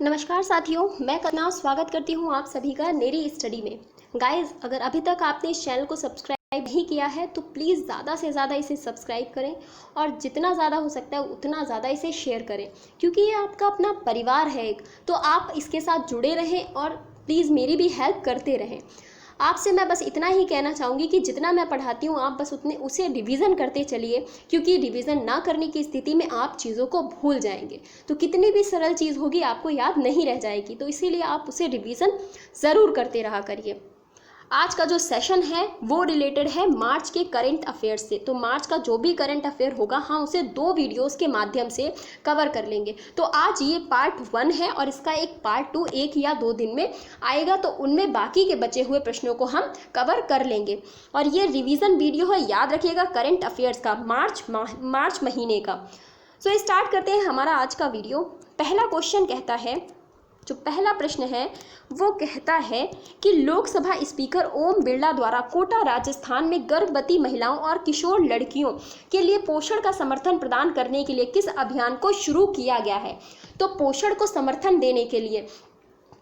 नमस्कार साथियों, मैं कल्पना स्वागत करती हूँ आप सभी का मेरी स्टडी में। गाइस, अगर अभी तक आपने इस चैनल को सब्सक्राइब नहीं किया है तो प्लीज़ ज़्यादा से ज़्यादा इसे सब्सक्राइब करें और जितना ज़्यादा हो सकता है उतना ज़्यादा इसे शेयर करें, क्योंकि ये आपका अपना परिवार है एक। तो आप इसके साथ जुड़े रहें और प्लीज़ मेरी भी हेल्प करते रहें। आपसे मैं बस इतना ही कहना चाहूँगी कि जितना मैं पढ़ाती हूँ आप बस उसे रिवीजन करते चलिए, क्योंकि रिवीजन ना करने की स्थिति में आप चीज़ों को भूल जाएंगे। तो कितनी भी सरल चीज़ होगी आपको याद नहीं रह जाएगी, तो इसीलिए आप उसे रिवीजन ज़रूर करते रहा करिए। आज का जो सेशन है वो रिलेटेड है मार्च के करंट अफेयर्स से। तो मार्च का जो भी करंट अफेयर होगा हम उसे 2 वीडियोस के माध्यम से कवर कर लेंगे। तो आज ये पार्ट 1 है और इसका एक पार्ट 2 1 या 2 दिन में आएगा, तो उनमें बाकी के बचे हुए प्रश्नों को हम कवर कर लेंगे। और ये रिवीजन वीडियो है, याद रखिएगा, करंट अफेयर्स का मार्च महीने का। सो स्टार्ट करते हैं हमारा आज का वीडियो। पहला क्वेश्चन कहता है, जो पहला प्रश्न है वो कहता है कि लोकसभा स्पीकर ओम बिरला द्वारा कोटा राजस्थान में गर्भवती महिलाओं और किशोर लड़कियों के लिए पोषण का समर्थन प्रदान करने के लिए किस अभियान को शुरू किया गया है। तो पोषण को समर्थन देने के लिए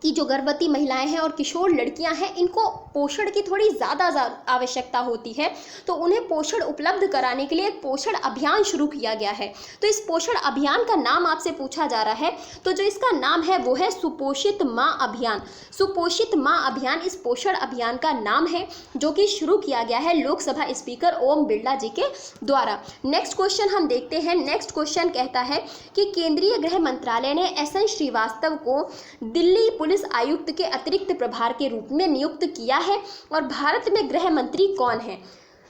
कि जो गर्भवती महिलाएं हैं और किशोर लड़कियां हैं इनको पोषण की थोड़ी ज़्यादा आवश्यकता होती है, तो उन्हें पोषण उपलब्ध कराने के लिए एक पोषण अभियान शुरू किया गया है। तो इस पोषण अभियान का नाम आपसे पूछा जा रहा है, तो जो इसका नाम है वो है सुपोषित माँ अभियान। सुपोषित माँ अभियान इस पोषण अभियान का नाम है, जो कि शुरू किया गया है लोकसभा स्पीकर ओम बिरला जी के द्वारा। नेक्स्ट क्वेश्चन हम देखते हैं। नेक्स्ट क्वेश्चन कहता है कि केंद्रीय गृह मंत्रालय ने एसएन श्रीवास्तव को दिल्ली पुलिस आयुक्त के अतिरिक्त प्रभार के रूप में नियुक्त किया है और भारत में गृह मंत्री कौन है।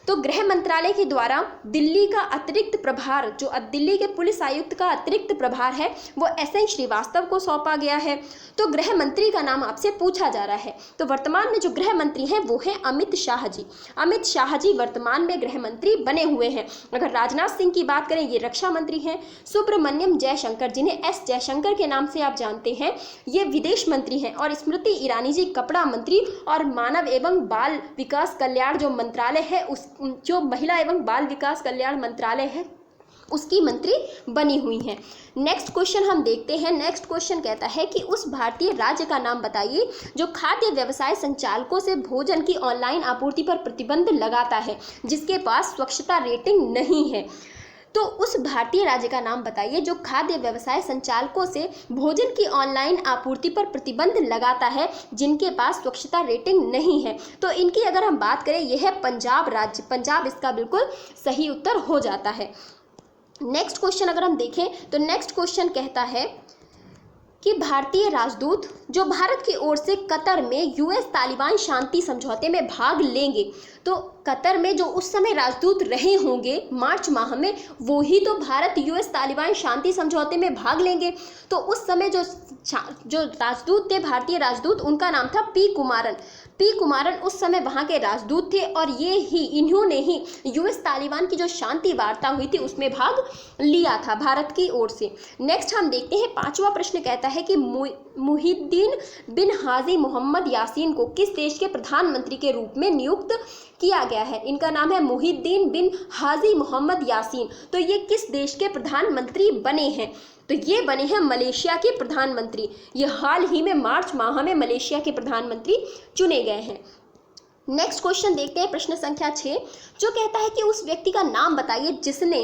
तो गृह मंत्रालय के द्वारा दिल्ली का अतिरिक्त प्रभार, जो दिल्ली के पुलिस आयुक्त का अतिरिक्त प्रभार है, वो एसएन श्रीवास्तव को सौंपा गया है। तो गृह मंत्री का नाम आपसे पूछा जा रहा है। तो वर्तमान में जो गृह मंत्री हैं वो हैं अमित शाह जी। अमित शाह जी वर्तमान में गृह मंत्री बने हुए हैं। अगर राजनाथ सिंह की बात करें, ये रक्षा मंत्री हैं। सुब्रमण्यम जयशंकर, जिन्हें एस जयशंकर के नाम से आप जानते हैं, ये विदेश मंत्री हैं। और स्मृति ईरानी जी कपड़ा मंत्री और मानव एवं बाल विकास कल्याण जो मंत्रालय है, जो महिला एवं बाल विकास कल्याण मंत्रालय है, उसकी मंत्री बनी हुई हैं। नेक्स्ट क्वेश्चन हम देखते हैं। नेक्स्ट क्वेश्चन कहता है कि उस भारतीय राज्य का नाम बताइए जो खाद्य व्यवसाय संचालकों से भोजन की ऑनलाइन आपूर्ति पर प्रतिबंध लगाता है, जिसके पास स्वच्छता रेटिंग नहीं है। तो उस भारतीय राज्य का नाम बताइए जो खाद्य व्यवसाय संचालकों से भोजन की ऑनलाइन आपूर्ति पर प्रतिबंध लगाता है, जिनके पास स्वच्छता रेटिंग नहीं है। तो इनकी अगर हम बात करें, यह है पंजाब राज्य। पंजाब इसका बिल्कुल सही उत्तर हो जाता है। नेक्स्ट क्वेश्चन अगर हम देखें तो नेक्स्ट क्वेश्चन कहता है कि भारतीय राजदूत जो भारत की ओर से कतर में यूएस तालिबान शांति समझौते में भाग लेंगे, तो कतर में जो उस समय राजदूत रहे होंगे मार्च माह में, वो ही तो भारत यूएस तालिबान शांति समझौते में भाग लेंगे। तो उस समय जो राजदूत थे, भारतीय राजदूत, उनका नाम था पी कुमारन। पी कुमारन उस समय वहाँ के राजदूत थे और इन्होंने ही यूएस तालिबान की जो शांति वार्ता हुई थी उसमें भाग लिया था भारत की ओर से। नेक्स्ट हम देखते हैं। 5वां प्रश्न कहता है कि मुहिद्दीन बिन हाजी मोहम्मद यासीन को किस देश के प्रधानमंत्री के रूप में नियुक्त किया गया है। इनका नाम है मुहिद्दीन बिन हाजी मोहम्मद यासीन। तो ये किस देश के प्रधानमंत्री बने हैं। तो ये बने हैं मलेशिया के प्रधानमंत्री। ये हाल ही में मार्च माह में मलेशिया के प्रधानमंत्री चुने गए हैं। नेक्स्ट क्वेश्चन देखते हैं, प्रश्न संख्या 6, जो कहता है कि उस व्यक्ति का नाम बताइए जिसे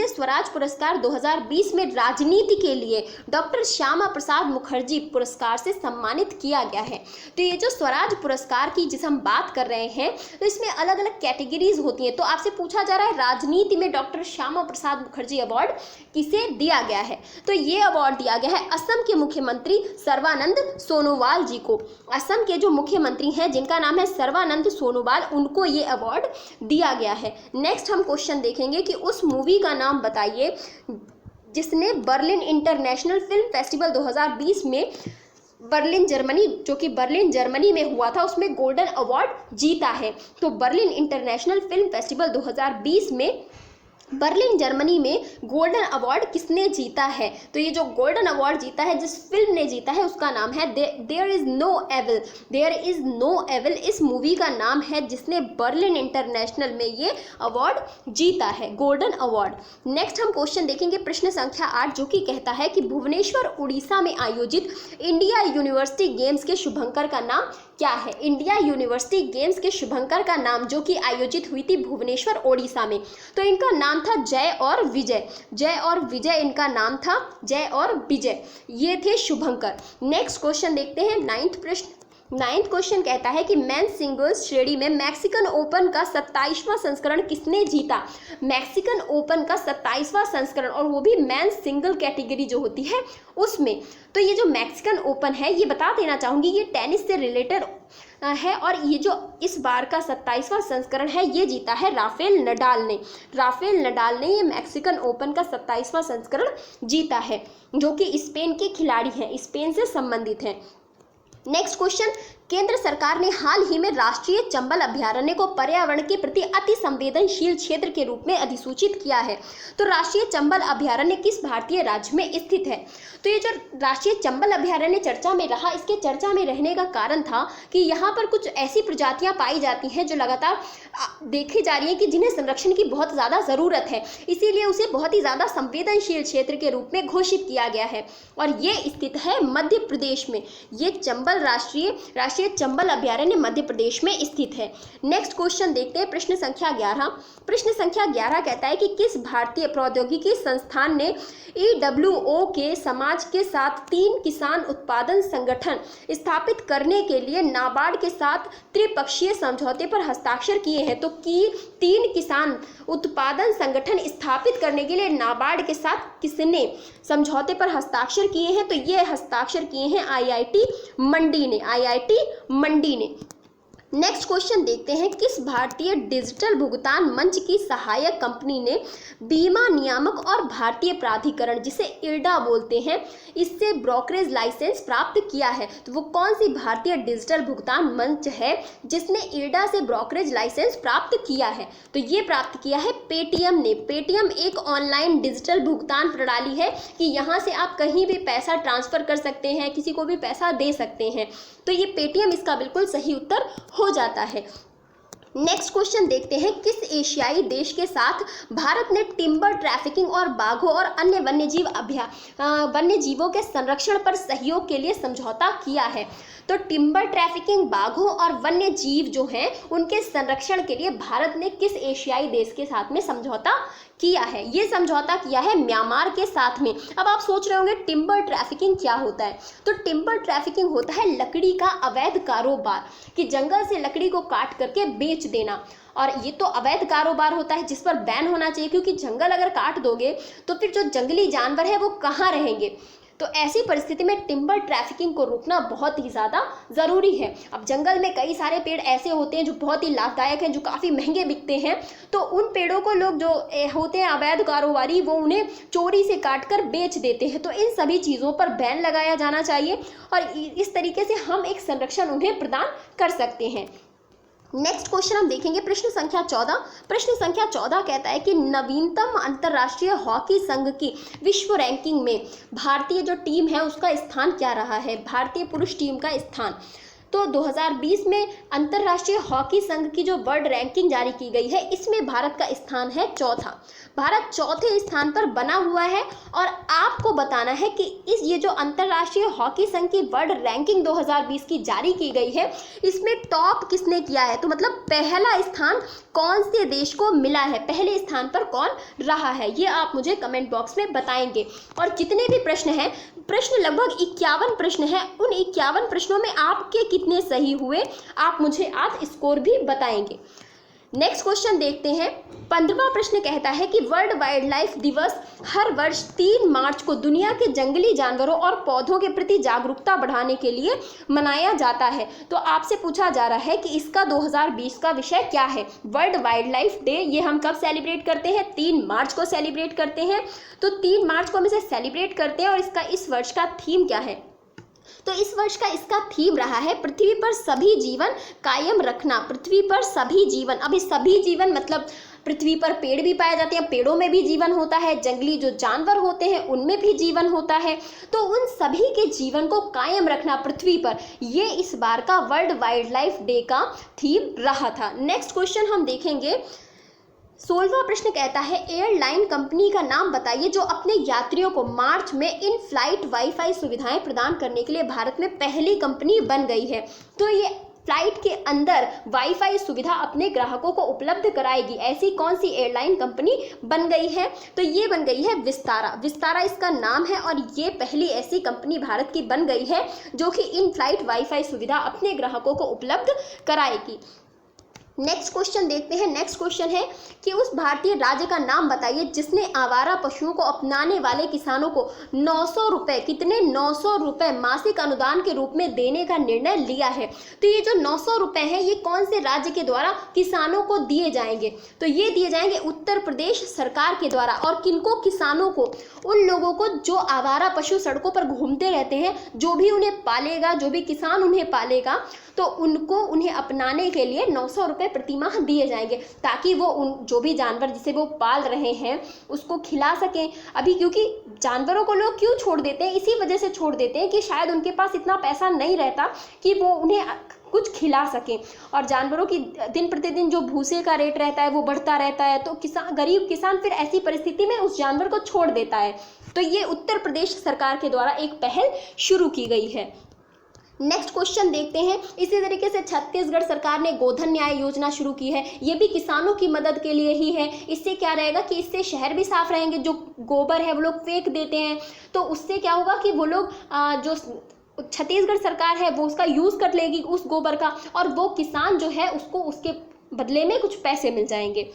स्वराज पुरस्कार 2020 में राजनीति के लिए डॉक्टर श्यामा प्रसाद मुखर्जी पुरस्कार से सम्मानित किया गया है। तो ये जो स्वराज पुरस्कार की जिस हम बात कर रहे हैं, तो इसमें अलग अलग कैटेगरीज होती हैं। तो आपसे पूछा जा रहा है राजनीति में डॉक्टर श्यामा प्रसाद मुखर्जी अवार्ड किसे दिया गया है। तो ये अवार्ड दिया गया है असम के मुख्यमंत्री सर्बानंद सोनोवाल जी को। असम के जो मुख्यमंत्री हैं जिनका नाम है सर्बानंद सोनोवाल, उनको ये अवार्ड दिया गया है। नेक्स्ट हम क्वेश्चन देखेंगे कि उस मूवी का नाम बताइए जिसने बर्लिन इंटरनेशनल फिल्म फेस्टिवल 2020 में बर्लिन जर्मनी, जो कि बर्लिन जर्मनी में हुआ था, उसमें गोल्डन अवार्ड जीता है। तो बर्लिन इंटरनेशनल फिल्म फेस्टिवल 2020 में बर्लिन जर्मनी में गोल्डन अवार्ड किसने जीता है? तो ये जो गोल्डन अवार्ड जीता है, जिस फिल्म ने जीता है, उसका नाम है there is no evil. There is no evil इस मूवी का नाम है, जिसने बर्लिन इंटरनेशनल में ये अवार्ड जीता है, गोल्डन अवार्ड। नेक्स्ट हम क्वेश्चन देखेंगे प्रश्न संख्या 8, जो कि कहता है कि भुवनेश्वर उड़ीसा में आयोजित इंडिया यूनिवर्सिटी गेम्स के शुभंकर का नाम क्या है? इंडिया यूनिवर्सिटी गेम्स के शुभंकर का नाम, जो कि आयोजित हुई थी भुवनेश्वर ओडिशा में, तो इनका नाम था जय और विजय। जय और विजय इनका नाम था, जय और विजय, ये थे शुभंकर। नेक्स्ट क्वेश्चन देखते हैं, 9th प्रश्न। 9th क्वेश्चन कहता है कि मेंस सिंगल्स श्रेणी में मैक्सिकन ओपन का 27वां संस्करण किसने जीता? मैक्सिकन ओपन का 27वां संस्करण, और वो भी मेंस सिंगल कैटेगरी जो होती है उसमें। तो ये जो मैक्सिकन ओपन है, ये बता देना चाहूँगी, ये टेनिस से रिलेटेड है, और ये जो इस बार का 27वां संस्करण है, ये जीता है राफेल नडाल ने। राफेल नडाल ने ये मैक्सिकन ओपन का 27वां संस्करण जीता है, जो कि स्पेन के खिलाड़ी हैं, स्पेन से संबंधित हैं। नेक्स्ट क्वेश्चन, केंद्र सरकार ने हाल ही में राष्ट्रीय चंबल अभयारण्य को पर्यावरण के प्रति अति संवेदनशील क्षेत्र के रूप में अधिसूचित किया है। तो राष्ट्रीय चंबल अभयारण्य किस भारतीय राज्य में स्थित है? तो ये जो राष्ट्रीय चंबल अभयारण्य चर्चा में रहा, इसके चर्चा में रहने का कारण था कि यहाँ पर कुछ ऐसी प्रजातियाँ पाई जाती हैं जो लगातार देखी जा रही हैं कि जिन्हें संरक्षण की बहुत ज़्यादा ज़रूरत है, इसीलिए उसे बहुत ही ज़्यादा संवेदनशील क्षेत्र के रूप में घोषित किया गया है, और ये स्थित है मध्य प्रदेश में। ये चंबल राष्ट्रीय चंबल अभयारण्य मध्य प्रदेश में स्थित है। नेक्स्ट क्वेश्चन देखते हैं, प्रश्न संख्या 11। प्रश्न संख्या 11 कहता है कि किस भारतीय प्रौद्योगिकी संस्थान ने EWO के समाज के साथ 3 किसान उत्पादन संगठन स्थापित करने के लिए नाबार्ड के साथ त्रिपक्षीय समझौते पर हस्ताक्षर किए हैं? तो 3 किसान उत्पादन संगठन स्थापित करने के लिए नाबार्ड के साथ किसने समझौते पर हस्ताक्षर किए हैं? तो ये हस्ताक्षर किए हैं IIT मंडी ने, IIT मंडी ने। नेक्स्ट क्वेश्चन देखते हैं, किस भारतीय डिजिटल भुगतान मंच की सहायक कंपनी ने बीमा नियामक और भारतीय प्राधिकरण, जिसे IRDA बोलते हैं, इससे ब्रोकरेज लाइसेंस प्राप्त किया है? तो वो कौन सी भारतीय डिजिटल भुगतान मंच है जिसने IRDA से ब्रोकरेज लाइसेंस प्राप्त किया है? तो ये प्राप्त किया है पेटीएम ने। पेटीएम एक ऑनलाइन डिजिटल भुगतान प्रणाली है कि यहाँ से आप कहीं भी पैसा ट्रांसफर कर सकते हैं, किसी को भी पैसा दे सकते हैं। तो ये पेटीएम इसका बिल्कुल सही उत्तर हो जाता है। नेक्स्ट क्वेश्चन देखते हैं, किस एशियाई देश के साथ भारत ने टिम्बर ट्रैफिकिंग और बाघों और अन्य वन्यजीवों के संरक्षण पर सहयोग के लिए समझौता किया है? तो टिम्बर ट्रैफिकिंग, बाघों और वन्य जीव जो हैं उनके संरक्षण के लिए भारत ने किस एशियाई देश के साथ में समझौता किया है? ये समझौता किया है म्यांमार के साथ में। अब आप सोच रहे होंगे टिम्बर ट्रैफिकिंग क्या होता है? तो टिम्बर ट्रैफिकिंग होता है लकड़ी का अवैध कारोबार, कि जंगल से लकड़ी को काट करके बेच देना, और ये तो अवैध कारोबार होता है जिस पर बैन होना चाहिए, क्योंकि जंगल अगर काट दोगे तो फिर जो जंगली जानवर है वो कहाँ रहेंगे? तो ऐसी परिस्थिति में टिम्बर ट्रैफिकिंग को रोकना बहुत ही ज़्यादा ज़रूरी है। अब जंगल में कई सारे पेड़ ऐसे होते हैं जो बहुत ही लाभदायक हैं, जो काफ़ी महंगे बिकते हैं, तो उन पेड़ों को लोग जो होते हैं अवैध कारोबारी, वो उन्हें चोरी से काट कर बेच देते हैं। तो इन सभी चीज़ों पर बैन लगाया जाना चाहिए, और इस तरीके से हम एक संरक्षण उन्हें प्रदान कर सकते हैं। नेक्स्ट क्वेश्चन हम देखेंगे, प्रश्न संख्या 14। प्रश्न संख्या 14 कहता है कि नवीनतम अंतर्राष्ट्रीय हॉकी संघ की विश्व रैंकिंग में भारतीय जो टीम है उसका स्थान क्या रहा है? भारतीय पुरुष टीम का स्थान। तो 2020 में अंतर्राष्ट्रीय हॉकी संघ की जो वर्ल्ड रैंकिंग जारी की गई है, इसमें भारत का स्थान है 4था। भारत 4थे स्थान पर बना हुआ है, और आपको बताना है कि ये जो अंतर्राष्ट्रीय हॉकी संघ की वर्ल्ड रैंकिंग 2020 की जारी की गई है, इसमें टॉप किसने किया है? तो मतलब पहला स्थान कौन से देश को मिला है, पहले स्थान पर कौन रहा है, ये आप मुझे कमेंट बॉक्स में बताएंगे। और जितने भी प्रश्न हैं, प्रश्न लगभग 51 प्रश्न हैं, उन 51 प्रश्नों में आपके कितने सही हुए आप मुझे आज स्कोर भी बताएंगे। नेक्स्ट क्वेश्चन देखते हैं, 15वां प्रश्न कहता है कि वर्ल्ड वाइल्ड लाइफ दिवस हर वर्ष 3 मार्च को दुनिया के जंगली जानवरों और पौधों के प्रति जागरूकता बढ़ाने के लिए मनाया जाता है। तो आपसे पूछा जा रहा है कि इसका 2020 का विषय क्या है? वर्ल्ड वाइल्ड लाइफ डे ये हम कब सेलिब्रेट करते हैं? 3 मार्च को सेलिब्रेट करते हैं। तो 3 मार्च को हम इसे सेलिब्रेट करते हैं, और इसका इस वर्ष का थीम क्या है? तो इस वर्ष का इसका थीम रहा है पृथ्वी पर सभी जीवन कायम रखना। पृथ्वी पर सभी जीवन, अभी सभी जीवन मतलब पृथ्वी पर पेड़ भी पाए जाते हैं, पेड़ों में भी जीवन होता है, जंगली जो जानवर होते हैं उनमें भी जीवन होता है। तो उन सभी के जीवन को कायम रखना पृथ्वी पर, ये इस बार का वर्ल्ड वाइल्ड लाइफ डे का थीम रहा था। नेक्स्ट क्वेश्चन हम देखेंगे, 16वां प्रश्न कहता है एयरलाइन कंपनी का नाम बताइए जो अपने यात्रियों को मार्च में इन फ्लाइट वाईफाई सुविधाएं प्रदान करने के लिए भारत में पहली कंपनी बन गई है। तो ये फ्लाइट के अंदर वाईफाई सुविधा अपने ग्राहकों को उपलब्ध कराएगी, ऐसी कौन सी एयरलाइन कंपनी बन गई है? तो ये बन गई है विस्तारा। विस्तारा इसका नाम है और ये पहली ऐसी कंपनी भारत की बन गई है जो कि इन फ्लाइट वाईफाई सुविधा अपने ग्राहकों को उपलब्ध कराएगी। नेक्स्ट क्वेश्चन देखते हैं। नेक्स्ट क्वेश्चन है कि उस भारतीय राज्य का नाम बताइए जिसने आवारा पशुओं को अपनाने वाले किसानों को 900 रुपये, कितने 900 रुपये मासिक अनुदान के रूप में देने का निर्णय लिया है। तो ये जो 900 रुपये है ये कौन से राज्य के द्वारा किसानों को दिए जाएंगे? तो ये दिए जाएंगे उत्तर प्रदेश सरकार के द्वारा। और किनको? किसानों को, उन लोगों को जो आवारा पशु सड़कों पर घूमते रहते हैं, जो भी उन्हें पालेगा, जो भी किसान उन्हें पालेगा, तो उन्हें अपनाने के लिए 900 रुपये प्रति माह दिए जाएंगे, ताकि वो उन जो भी जानवर जिसे वो पाल रहे हैं उसको खिला सकें। अभी क्योंकि जानवरों को लोग क्यों छोड़ देते हैं? इसी वजह से छोड़ देते हैं कि शायद उनके पास इतना पैसा नहीं रहता कि वो उन्हें कुछ खिला सकें। और जानवरों की दिन प्रतिदिन जो भूसे का रेट रहता है वो बढ़ता रहता है, तो गरीब किसान फिर ऐसी परिस्थिति में उस जानवर को छोड़ देता है। तो ये उत्तर प्रदेश सरकार के द्वारा एक पहल शुरू की गई है। नेक्स्ट क्वेश्चन देखते हैं। इसी तरीके से छत्तीसगढ़ सरकार ने गोधन न्याय योजना शुरू की है, ये भी किसानों की मदद के लिए ही है। इससे क्या रहेगा कि इससे शहर भी साफ रहेंगे। जो गोबर है वो लोग फेंक देते हैं, तो उससे क्या होगा कि वो लोग जो छत्तीसगढ़ सरकार है वो उसका यूज़ कर लेगी उस गोबर का, और वो किसान जो है उसको उसके बदले में कुछ पैसे मिल जाएंगे।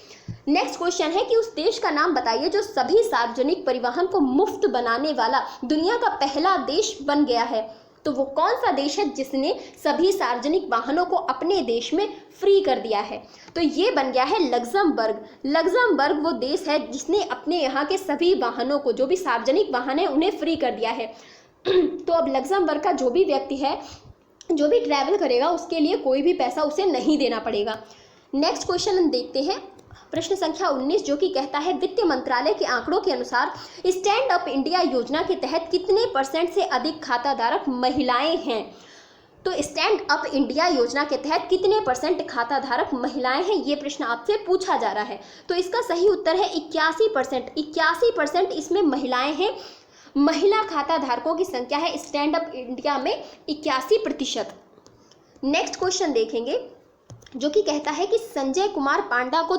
नेक्स्ट क्वेश्चन है कि उस देश का नाम बताइए जो सभी सार्वजनिक परिवहन को मुफ्त बनाने वाला दुनिया का पहला देश बन गया है। तो वो कौन सा देश है जिसने सभी सार्वजनिक वाहनों को अपने देश में फ्री कर दिया है? तो ये बन गया है लग्जमबर्ग। लग्जमबर्ग वो देश है जिसने अपने यहाँ के सभी वाहनों को, जो भी सार्वजनिक वाहन है, उन्हें फ्री कर दिया है। तो अब लग्जमबर्ग का जो भी व्यक्ति है, जो भी ट्रैवल करेगा, उसके लिए कोई भी पैसा उसे नहीं देना पड़ेगा। नेक्स्ट क्वेश्चन हम देखते हैं, प्रश्न संख्या 19, जो कि कहता है वित्त मंत्रालय के आंकड़ों के अनुसार स्टैंड अप इंडिया योजना के तहत कितने % से अधिक खाताधारक महिलाएं हैं? तो स्टैंड अप इंडिया योजना के तहत कितने % खाताधारक महिलाएं हैं, ये प्रश्न आपसे पूछा जा रहा है। तो इसका सही उत्तर है 81%। 81% इसमें महिलाएं हैं। महिला खाताधारकों की संख्या है स्टैंड अप इंडिया में 81%। नेक्स्ट क्वेश्चन देखेंगे, जो कि कहता है कि संजय कुमार पांडा को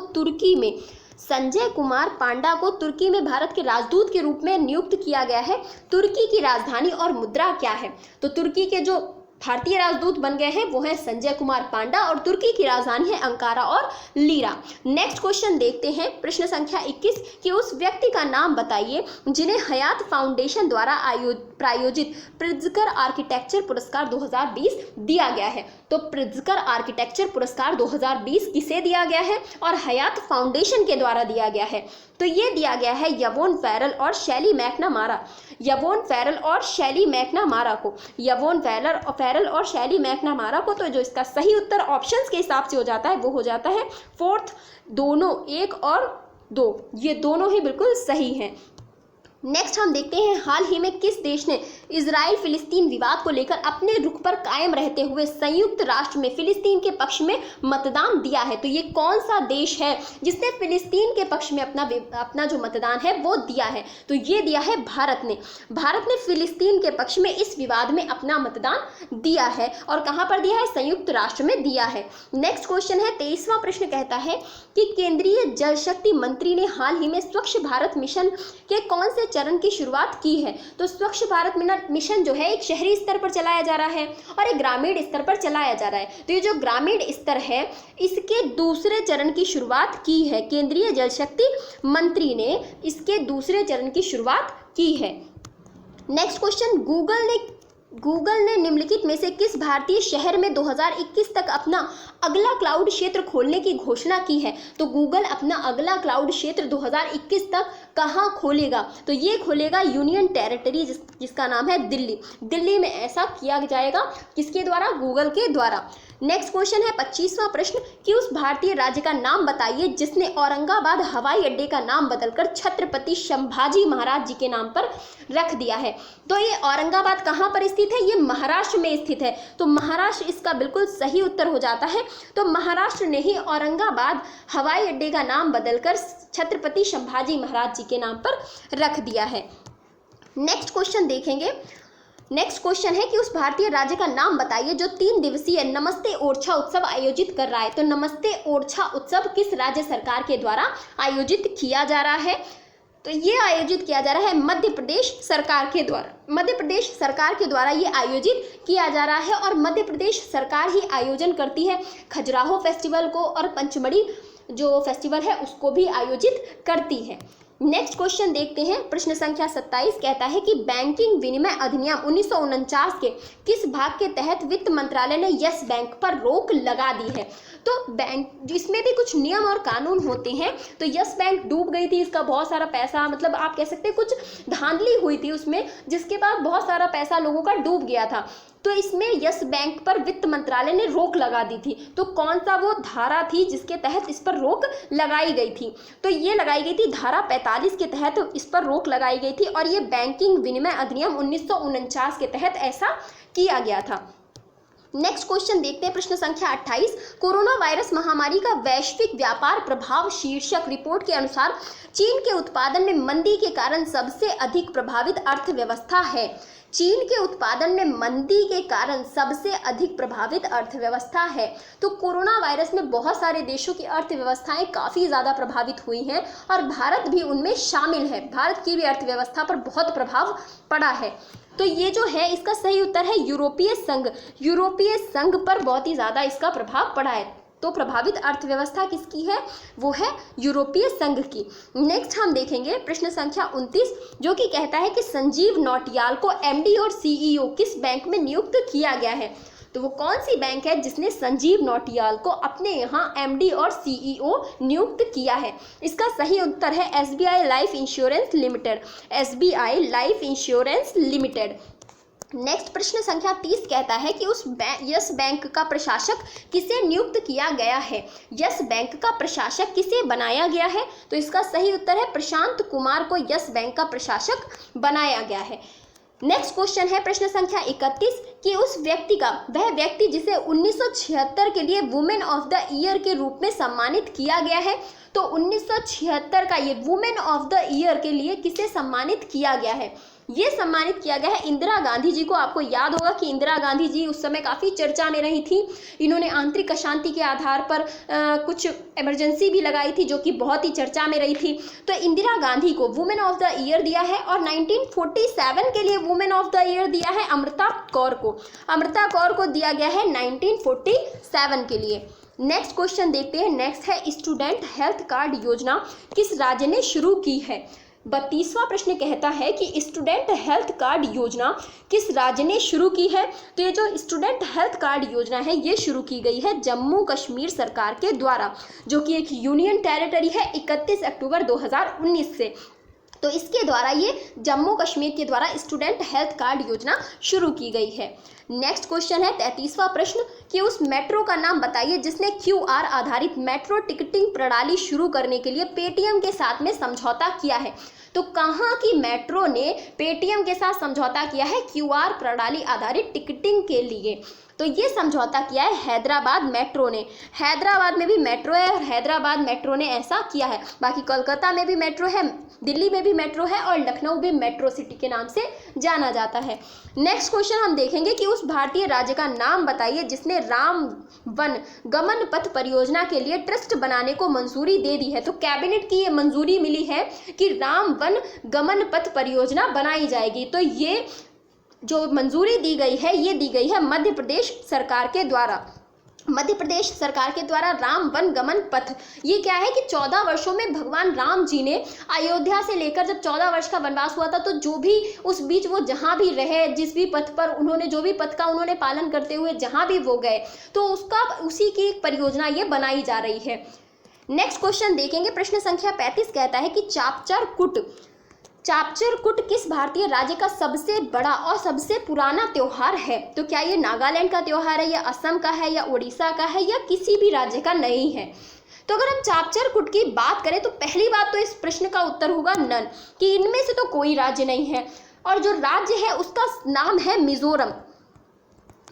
तुर्की में भारत के राजदूत के रूप में नियुक्त किया गया है। तुर्की की राजधानी और मुद्रा क्या है? तो तुर्की के जो भारतीय राजदूत बन गए हैं वो है संजय कुमार पांडा, और तुर्की की राजधानी है अंकारा और लीरा। नेक्स्ट क्वेश्चन देखते हैं, प्रश्न संख्या 21, कि उस व्यक्ति का नाम बताइए जिन्हें हयात फाउंडेशन द्वारा प्रायोजित प्रित्जकर आर्किटेक्चर पुरस्कार 2020 दिया गया है। तो प्रित्जकर आर्किटेक्चर पुरस्कार 2020 किसे दिया गया है? और हयात फाउंडेशन के द्वारा दिया गया है। तो ये दिया गया है यवोन फेरल और शैली मैकनामारा। यवोन फेरल और शैली मैकनामारा को, यवोन फेरल और शैली मैकनामारा को। तो जो इसका सही उत्तर ऑप्शंस के हिसाब से हो जाता है वो हो जाता है 4th। दोनों 1 और 2 ये दोनों ही बिल्कुल सही हैं। नेक्स्ट हम देखते हैं, हाल ही में किस देश ने इजराइल फिलिस्तीन विवाद को लेकर अपने रुख पर कायम रहते हुए संयुक्त राष्ट्र में फिलिस्तीन के पक्ष में मतदान दिया है? तो ये कौन सा देश है जिसने फिलिस्तीन के पक्ष में अपना जो मतदान है वो दिया है? तो ये दिया है भारत ने। भारत ने फिलिस्तीन के पक्ष में इस विवाद में अपना मतदान दिया है, और कहाँ पर दिया है? संयुक्त राष्ट्र में दिया है। नेक्स्ट क्वेश्चन है, 23वां प्रश्न कहता है कि केंद्रीय जल शक्ति मंत्री ने हाल ही में स्वच्छ भारत मिशन के कौन से चरण की शुरुआत की है? तो स्वच्छ भारत मिशन जो है एक शहरी स्तर पर चलाया जा रहा है और एक ग्रामीण स्तर पर चलाया जा रहा है। तो ये जो ग्रामीण स्तर है इसके दूसरे चरण की शुरुआत की है। केंद्रीय जल शक्ति मंत्री ने इसके दूसरे चरण की शुरुआत की है। नेक्स्ट क्वेश्चन, गूगल ने निम्नलिखित में से किस भारतीय शहर में 2021 तक अपना अगला क्लाउड क्षेत्र खोलने की घोषणा की है? तो गूगल अपना अगला क्लाउड क्षेत्र 2021 तक कहाँ खोलेगा? तो ये खोलेगा यूनियन टेरिटरी जिसका नाम है दिल्ली। दिल्ली में ऐसा किया जाएगा, किसके द्वारा? गूगल के द्वारा। नेक्स्ट क्वेश्चन है 25वां प्रश्न कि उस भारतीय राज्य का नाम बताइए जिसने औरंगाबाद हवाई अड्डे का नाम बदलकर छत्रपति संभाजी महाराज जी के नाम पर रख दिया है। तो ये औरंगाबाद कहाँ पर स्थित है? ये महाराष्ट्र में स्थित है। तो महाराष्ट्र इसका बिल्कुल सही उत्तर हो जाता है। तो महाराष्ट्र ने ही औरंगाबाद हवाई अड्डे का नाम बदलकर छत्रपति संभाजी महाराज जी के नाम पर रख दिया है। नेक्स्ट क्वेश्चन देखेंगे। नेक्स्ट क्वेश्चन है कि उस भारतीय राज्य का नाम बताइए जो 3 दिवसीय नमस्ते ओरछा उत्सव आयोजित कर रहा है। तो नमस्ते ओरछा उत्सव किस राज्य सरकार के द्वारा आयोजित किया जा रहा है? तो ये आयोजित किया जा रहा है मध्य प्रदेश सरकार के द्वारा। मध्य प्रदेश सरकार के द्वारा ये आयोजित किया जा रहा है और मध्य प्रदेश सरकार ही आयोजन करती है खजुराहो फेस्टिवल को, और पंचमढ़ी जो फेस्टिवल है उसको भी आयोजित करती है। नेक्स्ट क्वेश्चन देखते हैं। प्रश्न संख्या 27 कहता है कि बैंकिंग विनिमय अधिनियम 1949 के किस भाग के तहत वित्त मंत्रालय ने यस बैंक पर रोक लगा दी है? तो बैंक, इसमें भी कुछ नियम और कानून होते हैं। तो यस बैंक डूब गई थी, इसका बहुत सारा पैसा, मतलब आप कह सकते हैं कुछ धांधली हुई थी उसमें, जिसके बाद बहुत सारा पैसा लोगों का डूब गया था। तो इसमें यस बैंक पर वित्त मंत्रालय ने रोक लगा दी थी। तो कौन सा वो धारा थी जिसके तहत इस पर रोक लगाई गई थी? तो ये लगाई गई थी धारा 45 के तहत इस पर रोक लगाई गई थी, और ये बैंकिंग विनिमय अधिनियम 1949 के तहत ऐसा किया गया था। नेक्स्ट क्वेश्चन देखते हैं। प्रश्न संख्या 28 कोरोना वायरस महामारी का वैश्विक व्यापार प्रभाव शीर्षक रिपोर्ट के अनुसार चीन के उत्पादन में मंदी के कारण सबसे अधिक प्रभावित अर्थव्यवस्था है। चीन के उत्पादन में मंदी के कारण सबसे अधिक प्रभावित अर्थव्यवस्था है। तो कोरोना वायरस में बहुत सारे देशों की अर्थव्यवस्थाएं काफ़ी ज़्यादा प्रभावित हुई हैं और भारत भी उनमें शामिल है। भारत की भी अर्थव्यवस्था पर बहुत प्रभाव पड़ा है। तो ये जो है इसका सही उत्तर है यूरोपीय संघ। यूरोपीय संघ पर बहुत ही ज़्यादा इसका प्रभाव पड़ा है। तो प्रभावित अर्थव्यवस्था किसकी है? वो है यूरोपीय संघ की। नेक्स्ट हम देखेंगे प्रश्न संख्या 29 जो कि कहता है कि संजीव नौटियाल को एमडी और सीईओ किस बैंक में नियुक्त किया गया है? तो वो कौन सी बैंक है जिसने संजीव नौटियाल को अपने यहाँ एमडी और सीईओ नियुक्त किया है? इसका सही उत्तर है SBI life insurance limited. SBI life insurance limited. Next प्रश्न संख्या 30 कहता है कि उस यस बैंक का प्रशासक किसे नियुक्त किया गया है? यस बैंक का प्रशासक किसे बनाया गया है? तो इसका सही उत्तर है प्रशांत कुमार को यस बैंक का प्रशासक बनाया गया है। नेक्स्ट क्वेश्चन है प्रश्न संख्या 31 कि उस व्यक्ति का वह व्यक्ति जिसे 1976 के लिए वुमेन ऑफ द ईयर के रूप में सम्मानित किया गया है। तो 1976 का ये वुमेन ऑफ द ईयर के लिए किसे सम्मानित किया गया है? ये सम्मानित किया गया है इंदिरा गांधी जी को। आपको याद होगा कि इंदिरा गांधी जी उस समय काफ़ी चर्चा में रही थी। इन्होंने आंतरिक अशांति के आधार पर कुछ इमरजेंसी भी लगाई थी जो कि बहुत ही चर्चा में रही थी। तो इंदिरा गांधी को वुमेन ऑफ द ईयर दिया है और 1947 के लिए वुमेन ऑफ द ईयर दिया है अमृता कौर को। अमृता कौर को दिया गया है 1947 के लिए। नेक्स्ट क्वेश्चन देखते हैं। नेक्स्ट है स्टूडेंट हेल्थ कार्ड योजना किस राज्य ने शुरू की है? 32वां प्रश्न कहता है कि स्टूडेंट हेल्थ कार्ड योजना किस राज्य ने शुरू की है? तो ये जो स्टूडेंट हेल्थ कार्ड योजना है ये शुरू की गई है जम्मू कश्मीर सरकार के द्वारा, जो कि एक यूनियन टेरिटरी है 31 अक्टूबर 2019 से। तो इसके द्वारा ये जम्मू कश्मीर के द्वारा स्टूडेंट हेल्थ कार्ड योजना शुरू की गई है। नेक्स्ट क्वेश्चन है 33वां प्रश्न कि उस मेट्रो का नाम बताइए जिसने क्यूआर आधारित मेट्रो टिकटिंग प्रणाली शुरू करने के लिए पेटीएम के साथ में समझौता किया है। तो कहाँ की मेट्रो ने पेटीएम के साथ समझौता किया है क्यूआर प्रणाली आधारित टिकटिंग के लिए? तो ये समझौता किया है हैदराबाद मेट्रो ने। हैदराबाद में भी मेट्रो है और हैदराबाद मेट्रो ने ऐसा किया है। बाकी कोलकाता में भी मेट्रो है, दिल्ली में भी मेट्रो है और लखनऊ भी मेट्रो सिटी के नाम से जाना जाता है। नेक्स्ट क्वेश्चन हम देखेंगे कि उस भारतीय राज्य का नाम बताइए जिसने राम वन गमन पथ परियोजना के लिए ट्रस्ट बनाने को मंजूरी दे दी है। तो कैबिनेट की ये मंजूरी मिली है कि राम वन गमन पथ परियोजना बनाई जाएगी। तो ये जो मंजूरी दी गई है ये दी गई है मध्य प्रदेश सरकार के द्वारा। मध्य प्रदेश सरकार के द्वारा राम वन गमन पथ, ये क्या है कि 14 वर्षों में भगवान राम जी ने अयोध्या से लेकर जब 14 वर्ष का वनवास हुआ था तो जो भी उस बीच वो जहाँ भी रहे, जिस भी पथ पर उन्होंने जो भी पथ का उन्होंने पालन करते हुए जहाँ भी वो गए, तो उसका उसी की एक परियोजना ये बनाई जा रही है। नेक्स्ट क्वेश्चन देखेंगे, प्रश्न संख्या 35 कहता है कि चापचरकुट किस भारतीय राज्य का सबसे बड़ा और सबसे पुराना त्योहार है? तो क्या ये नागालैंड का त्योहार है, या असम का है, या उड़ीसा का है, या किसी भी राज्य का नहीं है? तो अगर हम चापचरकुट की बात करें तो पहली बात तो इस प्रश्न का उत्तर होगा नन, कि इनमें से तो कोई राज्य नहीं है। और जो राज्य है उसका नाम है मिजोरम।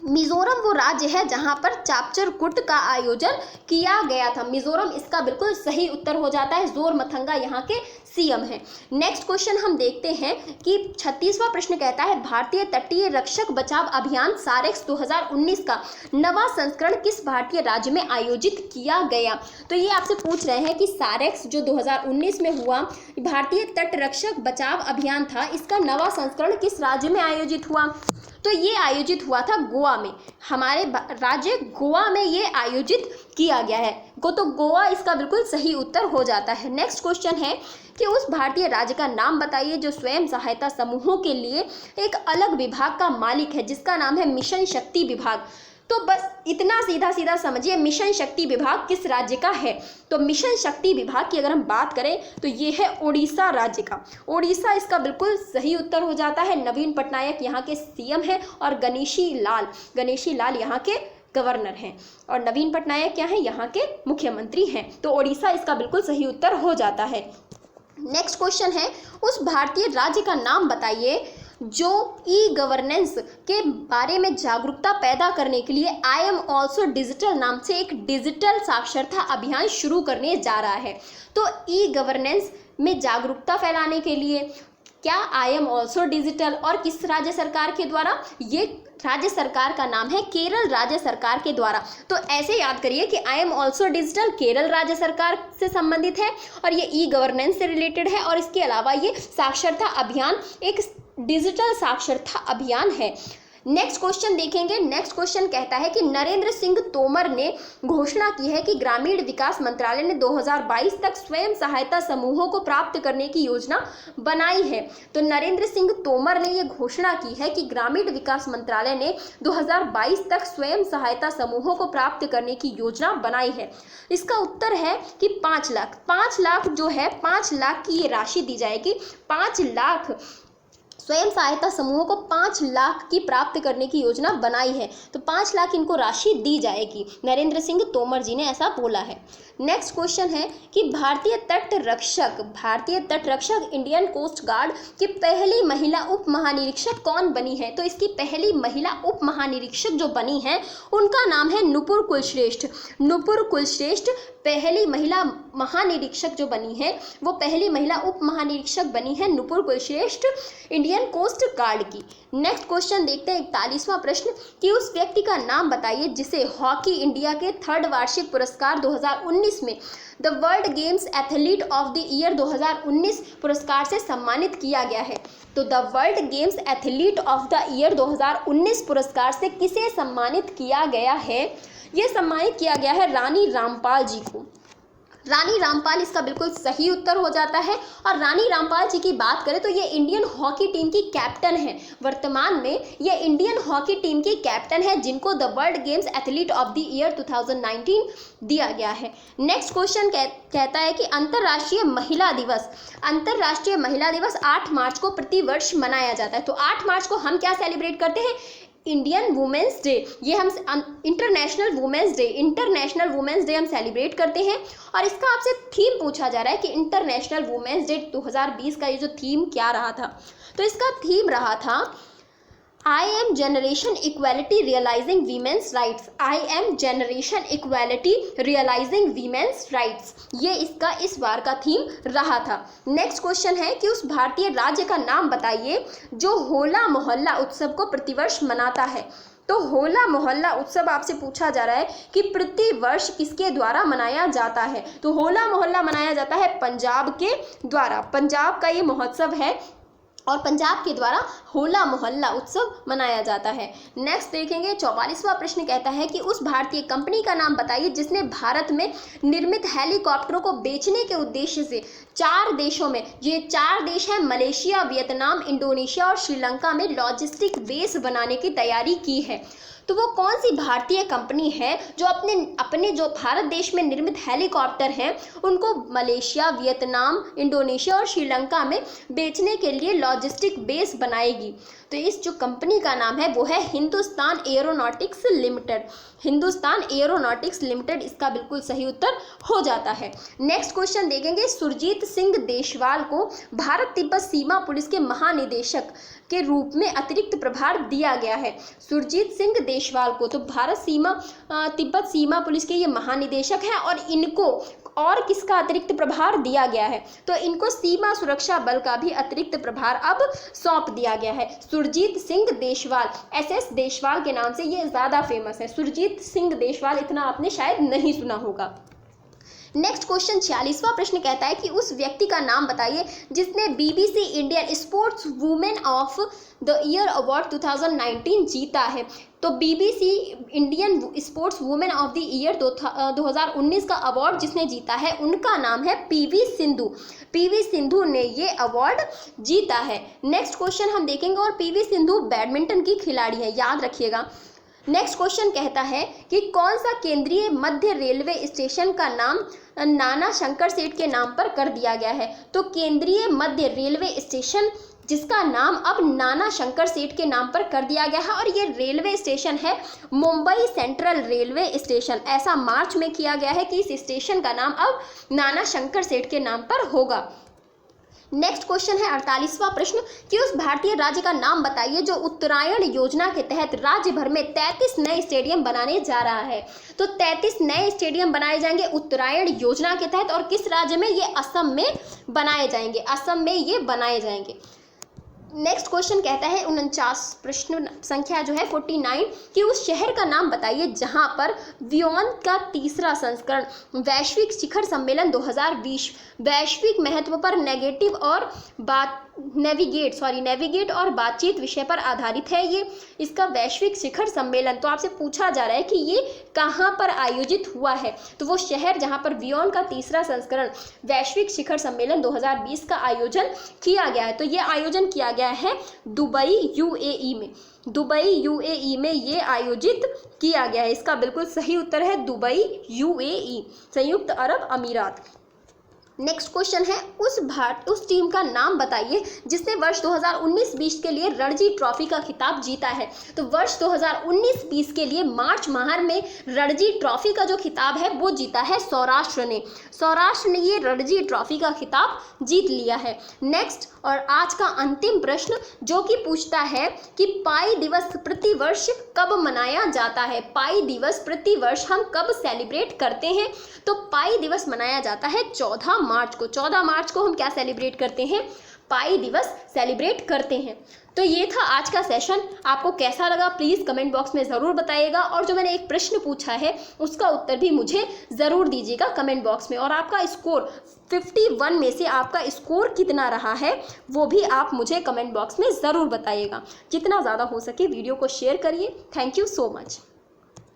मिजोरम वो राज्य है जहां पर चापचरकुट का आयोजन किया गया था। मिजोरम इसका बिल्कुल सही उत्तर हो जाता है। जोरमथंगा यहाँ के सीएम है। नेक्स्ट क्वेश्चन हम देखते हैं कि 36वां प्रश्न कहता है, भारतीय तटीय रक्षक बचाव अभियान सारेक्स 2019 का नवा संस्करण किस भारतीय राज्य में आयोजित किया गया? तो ये आपसे पूछ रहे हैं कि सारेक्स जो 2019 में हुआ भारतीय तट रक्षक बचाव अभियान था, इसका नवा संस्करण किस राज्य में आयोजित हुआ? तो ये आयोजित हुआ था गोवा में। हमारे राज्य गोवा में ये आयोजित किया गया है। तो गोवा इसका बिल्कुल सही उत्तर हो जाता है। नेक्स्ट क्वेश्चन है कि उस भारतीय राज्य का नाम बताइए जो स्वयं सहायता समूहों के लिए एक अलग विभाग का मालिक है, जिसका नाम है मिशन शक्ति विभाग। तो बस इतना सीधा सीधा समझिए, मिशन शक्ति विभाग किस राज्य का है? तो मिशन शक्ति विभाग की अगर हम बात करें तो ये है उड़ीसा राज्य का। उड़ीसा इसका बिल्कुल सही उत्तर हो जाता है। नवीन पटनायक यहाँ के सीएम है और गणेशी लाल यहाँ के गवर्नर हैं, और नवीन पटनायक क्या है? यहाँ के मुख्यमंत्री हैं। तो उड़ीसा इसका बिल्कुल सही उत्तर हो जाता है। नेक्स्ट क्वेश्चन है, उस भारतीय राज्य का नाम बताइए जो ई गवर्नेंस के बारे में जागरूकता पैदा करने के लिए आई एम ऑल्सो डिजिटल नाम से एक डिजिटल साक्षरता अभियान शुरू करने जा रहा है। तो ई गवर्नेंस में जागरूकता फैलाने के लिए क्या आई एम ऑल्सो डिजिटल, और किस राज्य सरकार के द्वारा? ये राज्य सरकार का नाम है केरल राज्य सरकार के द्वारा। तो ऐसे याद करिए कि I am also digital Kerala राज्य सरकार से संबंधित है, और ये ई गवर्नेंस से रिलेटेड है, और इसके अलावा ये साक्षरता अभियान एक डिजिटल साक्षरता अभियान है। नेक्स्ट क्वेश्चन देखेंगे। नेक्स्ट क्वेश्चन कहता है कि नरेंद्र सिंह तोमर ने घोषणा की है कि ग्रामीण विकास मंत्रालय ने 2022 तक स्वयं सहायता समूहों को प्राप्त करने की योजना बनाई है। तो नरेंद्र सिंह तोमर ने ये घोषणा की है कि ग्रामीण विकास मंत्रालय ने 2022 तक स्वयं सहायता समूहों को प्राप्त करने की योजना बनाई है। इसका उत्तर है कि 5 लाख। 5 लाख जो है, 5 लाख की ये राशि दी जाएगी। 5 लाख स्वयं सहायता समूहों को 5 लाख की प्राप्त करने की योजना बनाई है। तो 5 लाख इनको राशि दी जाएगी। नरेंद्र सिंह तोमर जी ने ऐसा बोला है। नेक्स्ट क्वेश्चन है कि भारतीय तट रक्षक इंडियन कोस्ट गार्ड की पहली महिला उप महानिरीक्षक कौन बनी है? तो इसकी पहली महिला उप महानिरीक्षक जो बनी है उनका नाम है नुपुर कुलश्रेष्ठ। नुपुर कुलश्रेष्ठ पहली महिला महानिरीक्षक जो बनी है, वो पहली महिला उप महानिरीक्षक बनी है Nupur Kulshreshtha Indian coast guard की। नेक्स्ट क्वेश्चन देखते हैं 41वां प्रश्न कि उस व्यक्ति का नाम बताइए जिसे हॉकी इंडिया के 3rd वार्षिक पुरस्कार 2019 में the world games athlete of the year 2019 पुरस्कार से सम्मानित किया गया है। तो the world games athlete of the year 2019 पुरस्कार से किसे सम्मानित किया गया है? ये सम्मानित किया गया है रानी रामपाल जी को। रानी रामपाल इसका बिल्कुल सही उत्तर हो जाता है। और रानी रामपाल जी की बात करें तो ये इंडियन हॉकी टीम की कैप्टन है। वर्तमान में ये इंडियन हॉकी टीम की कैप्टन है जिनको the world games athlete of the year 2019 दिया गया है। नेक्स्ट क्वेश्चन कहता है कि अंतर्राष्ट्रीय महिला दिवस 8 मार्च को प्रतिवर्ष मनाया जाता है। तो 8 मार्च को हम क्या सेलिब्रेट करते हैं? Indian women's day. ये हम इंटरनेशनल वुमेंस डे हम सेलिब्रेट करते हैं। और इसका आपसे थीम पूछा जा रहा है कि इंटरनेशनल वुमेंस डे 2020 का ये जो थीम क्या रहा था? तो इसका थीम रहा था I am generation equality realising women's rights. I am generation equality realising women's rights, ये इसका इस बार का थीम रहा था। नेक्स्ट क्वेश्चन है कि उस भारतीय राज्य का नाम बताइए जो होला मोहल्ला उत्सव को प्रतिवर्ष मनाता है। तो होला मोहल्ला उत्सव आपसे पूछा जा रहा है कि प्रतिवर्ष किसके द्वारा मनाया जाता है? तो होला मोहल्ला मनाया जाता है पंजाब के द्वारा। पंजाब का ये महोत्सव है और पंजाब के द्वारा होला मोहल्ला उत्सव मनाया जाता है। नेक्स्ट देखेंगे 44वां प्रश्न कहता है कि उस भारतीय कंपनी का नाम बताइए जिसने भारत में निर्मित हेलीकॉप्टरों को बेचने के उद्देश्य से 4 देशों में, ये 4 देश हैं मलेशिया, वियतनाम, इंडोनेशिया और श्रीलंका में लॉजिस्टिक बेस बनाने की तैयारी की है। तो वो कौन सी भारतीय कंपनी है जो अपने जो भारत देश में निर्मित हेलीकॉप्टर हैं उनको मलेशिया, वियतनाम, इंडोनेशिया और श्रीलंका में बेचने के लिए लॉजिस्टिक बेस बनाएगी। तो इस जो कंपनी का नाम है वो है Hindustan aeronautics limited. Hindustan aeronautics limited इसका बिल्कुल सही उत्तर हो जाता है। नेक्स्ट क्वेश्चन देखेंगे, सुरजीत सिंह देशवाल को भारत तिब्बत सीमा पुलिस के महानिदेशक के रूप में अतिरिक्त प्रभार दिया गया है। सुरजीत सिंह देशवाल को तो भारत तिब्बत सीमा पुलिस के ये महानिदेशक हैं और इनको और किसका अतिरिक्त प्रभार दिया गया है, तो इनको सीमा सुरक्षा बल का भी अतिरिक्त प्रभार अब सौंप दिया गया है। सुरजीत सिंह देशवाल, SS देशवाल के नाम से ये ज़्यादा फेमस है। सुरजीत सिंह देशवाल इतना आपने शायद नहीं सुना होगा। नेक्स्ट क्वेश्चन 46वां प्रश्न कहता है कि उस व्यक्ति का नाम बताइए जिसने BBC Indian sports women of the year award 2019 जीता है। तो BBC Indian sports women of the year 2019 का अवार्ड जिसने जीता है उनका नाम है PV सिंधु। PV सिंधु ने ये अवार्ड जीता है। नेक्स्ट क्वेश्चन हम देखेंगे और PV सिंधु बैडमिंटन की खिलाड़ी है, याद रखिएगा। नेक्स्ट क्वेश्चन कहता है कि कौन सा केंद्रीय मध्य रेलवे स्टेशन का नाम नाना शंकर सेठ के नाम पर कर दिया गया है। तो केंद्रीय मध्य रेलवे स्टेशन जिसका नाम अब नाना शंकर सेठ के नाम पर कर दिया गया है और ये रेलवे स्टेशन है मुंबई सेंट्रल रेलवे स्टेशन। ऐसा मार्च में किया गया है कि इस स्टेशन का नाम अब नाना शंकर सेठ के नाम पर होगा। नेक्स्ट क्वेश्चन है 48वां प्रश्न कि उस भारतीय राज्य का नाम बताइए जो उत्तरायण योजना के तहत राज्य भर में 33 नए स्टेडियम बनाने जा रहा है। तो 33 नए स्टेडियम बनाए जाएंगे उत्तरायण योजना के तहत और किस राज्य में, ये असम में बनाए जाएंगे। असम में ये बनाए जाएंगे। नेक्स्ट क्वेश्चन कहता है 49 प्रश्न संख्या जो है 49 कि उस शहर का नाम बताइए जहां पर वियोन का तीसरा संस्करण वैश्विक शिखर सम्मेलन 2020 वैश्विक महत्व पर नेविगेट और बातचीत विषय पर आधारित है। ये इसका वैश्विक शिखर सम्मेलन, तो आपसे पूछा जा रहा है कि ये कहाँ पर आयोजित हुआ है, तो वो शहर जहाँ पर वियोन का तीसरा संस्करण वैश्विक शिखर सम्मेलन 2020 का आयोजन किया गया है। तो ये आयोजन किया गया है दुबई UAE में। दुबई UAE में ये आयोजित किया गया है। इसका बिल्कुल सही उत्तर है दुबई UAE, संयुक्त अरब अमीरात। नेक्स्ट क्वेश्चन है उस टीम का नाम बताइए जिसने वर्ष 2019-20 के लिए रणजी ट्रॉफी का खिताब जीता है। तो वर्ष 2019-20 के लिए मार्च माह में रणजी ट्रॉफी का जो खिताब है वो जीता है सौराष्ट्र ने ये रणजी ट्रॉफी का खिताब जीत लिया है। नेक्स्ट और आज का अंतिम प्रश्न जो कि पूछता है कि पाई दिवस प्रतिवर्ष कब मनाया जाता है। पाई दिवस प्रतिवर्ष हम कब सेलिब्रेट करते हैं, तो पाई दिवस मनाया जाता है 14 मार्च को। 14 मार्च को हम क्या सेलिब्रेट करते हैं, पाई दिवस सेलिब्रेट करते हैं। तो ये था आज का सेशन। आपको कैसा लगा प्लीज़ कमेंट बॉक्स में ज़रूर बताइएगा और जो मैंने एक प्रश्न पूछा है उसका उत्तर भी मुझे ज़रूर दीजिएगा कमेंट बॉक्स में। और आपका स्कोर 51 में से आपका स्कोर कितना रहा है वो भी आप मुझे कमेंट बॉक्स में ज़रूर बताइएगा। जितना ज़्यादा हो सके वीडियो को शेयर करिए। Thank you so much.